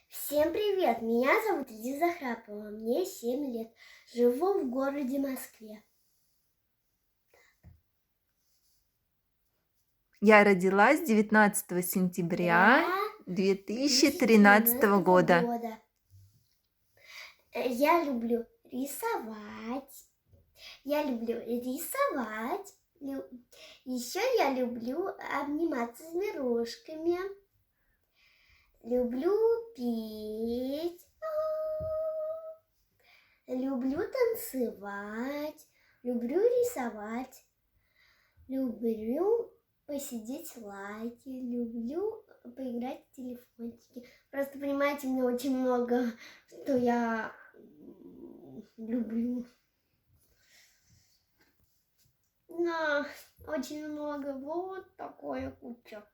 Всем привет! Меня зовут Лиза Храпова, мне 7 лет. Живу в городе Москве. Я родилась 19 сентября 2013 года. Я люблю рисовать. Еще я люблю обниматься с зверушками. Люблю петь. Люблю танцевать. Люблю рисовать. Люблю посидеть в лайке. Люблю поиграть в телефончики. Просто, понимаете, мне очень много, что я люблю. Но очень много. Вот такое куча.